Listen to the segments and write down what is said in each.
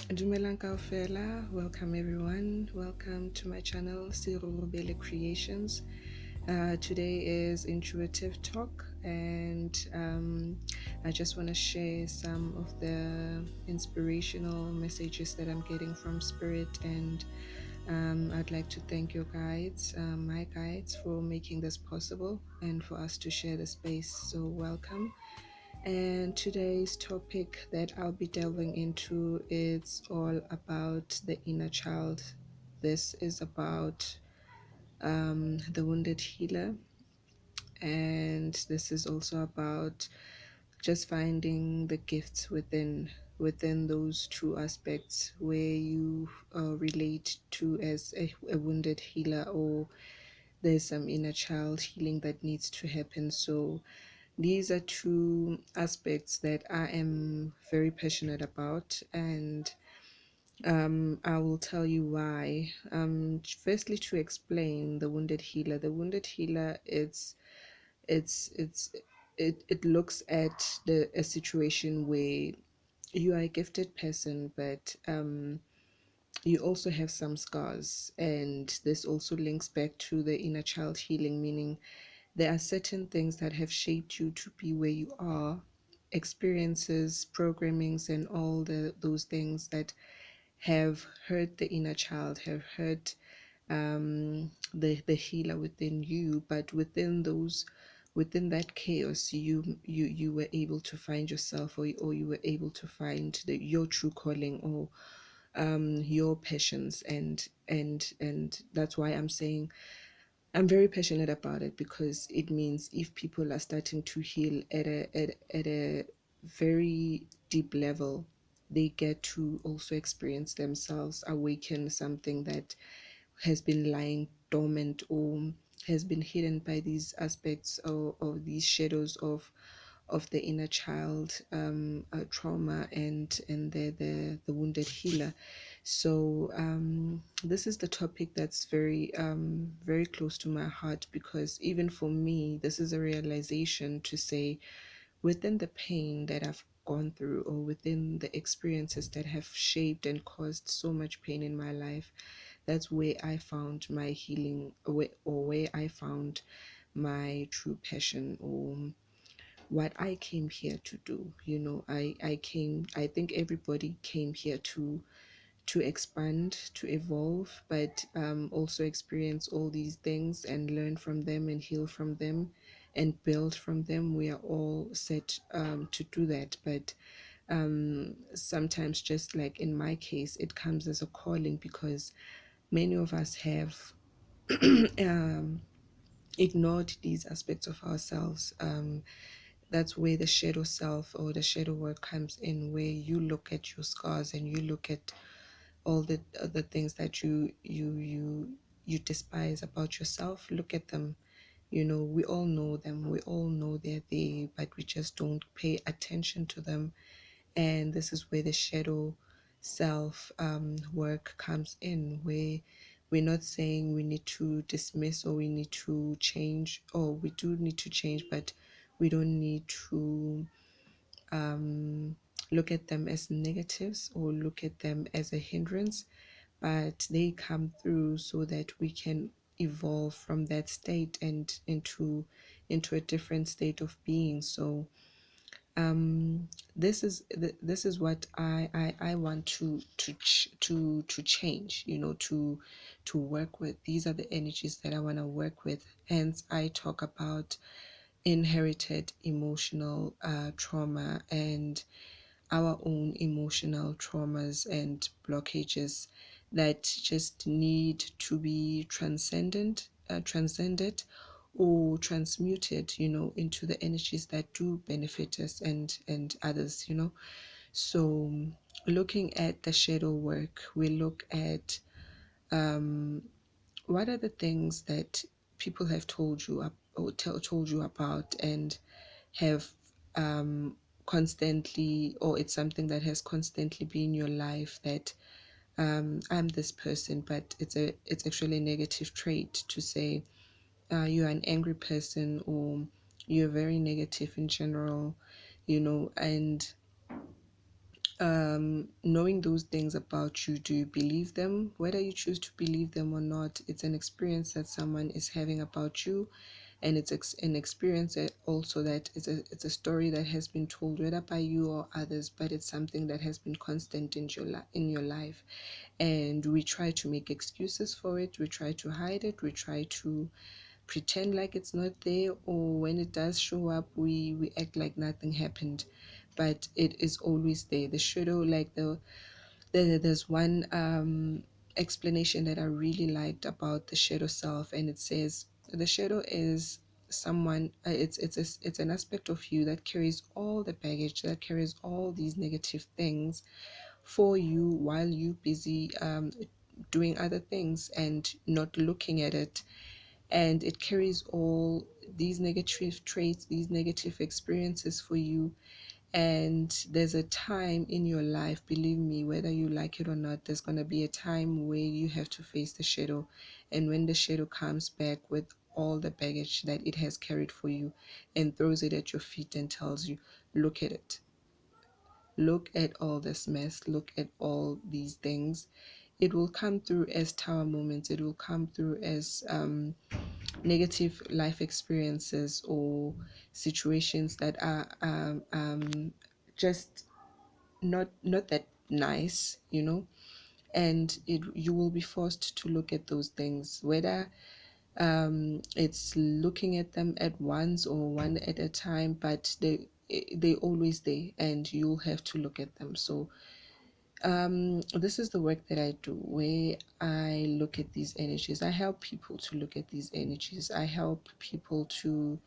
Dumelang kaofela. Welcome everyone. Welcome to my channel Serurubelecreations. Today is intuitive talk, and I just want to share some of the inspirational messages that I'm getting from spirit, and I'd like to thank your guides, my guides, for making this possible and for us to share the space. So welcome. And today's topic that I'll be delving into is all about the inner child. This is about the wounded healer, and this is also about just finding the gifts within those two aspects where you relate to as a wounded healer, or there's some inner child healing that needs to happen. So these are two aspects that I am very passionate about, and I will tell you why. Firstly, to explain the wounded healer. The wounded healer, it's it looks at a situation where you are a gifted person, but you also have some scars, and this also links back to the inner child healing, meaning there are certain things that have shaped you to be where you are, experiences, programmings, and all those things that have hurt the inner child, have hurt the healer within you. But within that chaos, you were able to find yourself, or you were able to find your true calling, or your passions, and that's why I'm saying I'm very passionate about it, because it means if people are starting to heal at a very deep level, they get to also experience themselves, awaken something that has been lying dormant or has been hidden by these aspects, or these shadows of the inner child trauma, and the wounded healer. So this is the topic that's very close to my heart, because even for me, this is a realization to say, within the pain that I've gone through, or within the experiences that have shaped and caused so much pain in my life, that's where I found my healing, or where I found my true passion, or what I came here to do. I think everybody came here to expand, to evolve, but also experience all these things and learn from them and heal from them and build from them. We are all set to do that, but sometimes, just like in my case, it comes as a calling, because many of us have um, ignored these aspects of ourselves. That's where the shadow self, or the shadow work, comes in, where you look at your scars and you look at all the other things that you despise about yourself. Look at them. We all know them, we all know they're there, but we just don't pay attention to them. And this is where the shadow self work comes in, where we're not saying we need to dismiss, or we need to change, or we do need to change, but we don't need to look at them as negatives, or look at them as a hindrance, but they come through so that we can evolve from that state and into a different state of being. So this is what I want to change, to work with. These are the energies that I want to work with. Hence I talk about inherited emotional trauma, and our own emotional traumas and blockages that just need to be transcended, or transmuted, into the energies that do benefit us and others. So looking at the shadow work, we look at what are the things that people have told you or told you about, and have constantly, or it's something that has constantly been in your life, that I'm this person, but it's actually a negative trait, to say you're an angry person, or you're very negative in general, and knowing those things about you, do you believe them? Whether you choose to believe them or not, it's an experience that someone is having about you, and it's an experience that also that it's a story that has been told whether by you or others, but it's something that has been constant in your life, and we try to make excuses for it, we try to hide it, we try to pretend like it's not there, or when it does show up, we act like nothing happened, but it is always there. The shadow, like there's one explanation that I really liked about the shadow self, and it says the shadow is someone, it's an aspect of you that carries all the baggage, that carries all these negative things for you while you busy doing other things and not looking at it, and it carries all these negative traits, these negative experiences for you. And there's a time in your life, believe me, whether you like it or not, there's going to be a time where you have to face the shadow. And when the shadow comes back with all the baggage that it has carried for you and throws it at your feet and tells you, look at it, look at all this mess, look at all these things, it will come through as tower moments, it will come through as negative life experiences or situations that are just not that nice, and you will be forced to look at those things, whether it's looking at them at once or one at a time, but they always there, and you'll have to look at them. So this is the work that I do, where I look at these energies. I help people to look at these energies. I help people to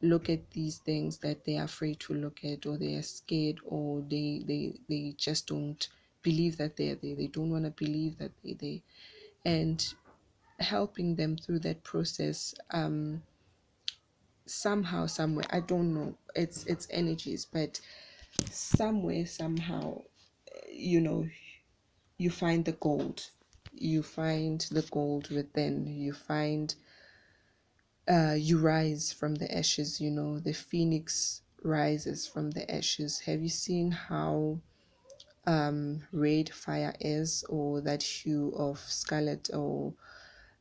look at these things that they are afraid to look at, or they are scared, or they just don't believe that they're there. They don't want to believe that they're there. And helping them through that process, somehow, somewhere, I don't know, it's energies, but somewhere, somehow, you know, you find the gold. You find the gold within. You find, you rise from the ashes, the phoenix rises from the ashes. Have you seen how red fire is, or that hue of scarlet, or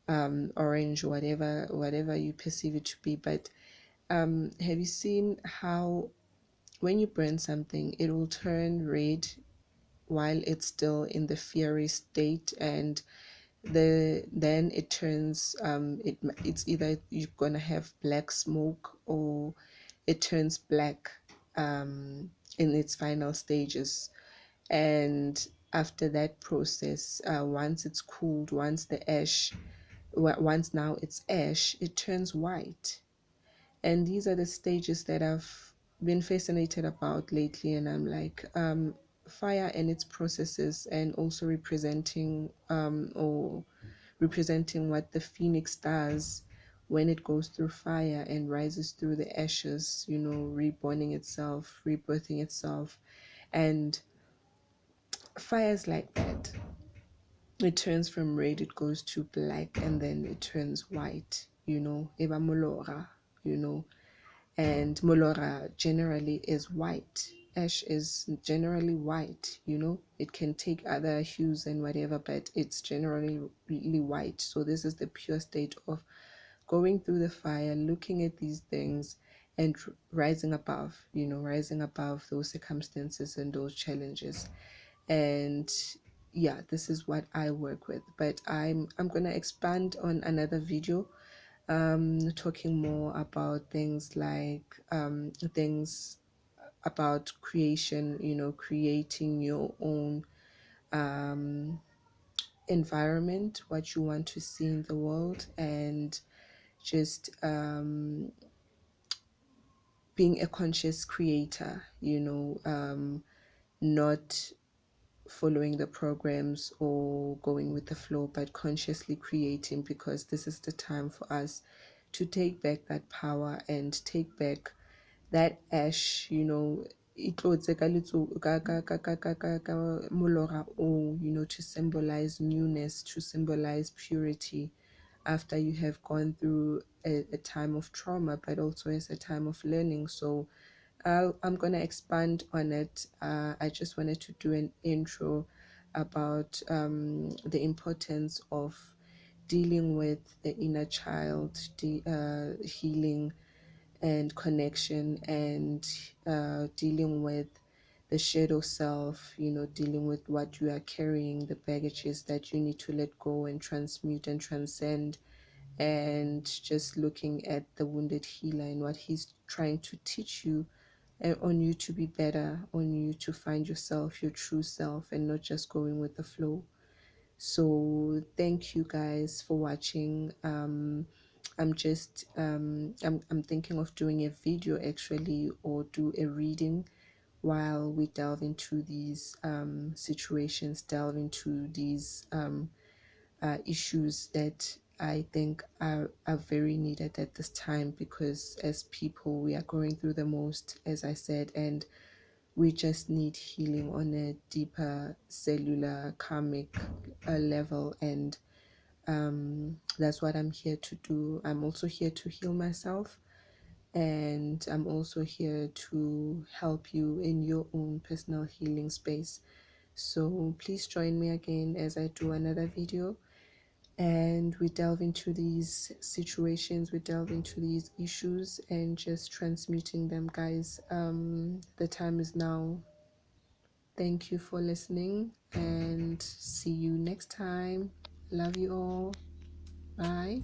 orange, whatever you perceive it to be? But have you seen how when you burn something, it will turn red while it's still in the fiery state, and then it turns it's either you're gonna have black smoke, or it turns black in its final stages. And after that process, once it's cooled, once the ash once now it's ash, it turns white. And these are the stages that I've been fascinated about lately, and I'm like, fire and its processes, and also representing what the phoenix does when it goes through fire and rises through the ashes, reborning itself, rebirthing itself. And fire's like that. It turns from red, it goes to black, and then it turns white, eba molora, and molora generally is white. Ash is generally white, it can take other hues and whatever, but it's generally really white. So this is the pure state of going through the fire, looking at these things, and rising above, rising above those circumstances and those challenges. And yeah, this is what I work with, but I'm gonna expand on another video, talking more about things like things about creation, creating your own environment, what you want to see in the world, and just being a conscious creator, not following the programs or going with the flow, but consciously creating, because this is the time for us to take back that power and take back that ash, itlotse ka letso- ka molora o, to symbolize newness, to symbolize purity, after you have gone through a time of trauma, but also as a time of learning. So I'm going to expand on it. I just wanted to do an intro about the importance of dealing with the inner child, healing and connection, and dealing with the shadow self, dealing with what you are carrying, the baggages that you need to let go and transmute and transcend, and just looking at the wounded healer and what he's trying to teach you, on you to be better, on you to find yourself, your true self, and not just going with the flow. So thank you guys for watching. I'm thinking of doing a video actually, or do a reading while we delve into these situations, delve into these issues that I think are very needed at this time, because as people we are going through the most, as I said, and we just need healing on a deeper cellular karmic level. And that's what I'm here to do. I'm also here to heal myself, and I'm also here to help you in your own personal healing space. So please join me again as I do another video, and we delve into these situations, we delve into these issues, and just transmuting them, guys. The time is now. Thank you for listening, and see you next time. Love you all. Bye.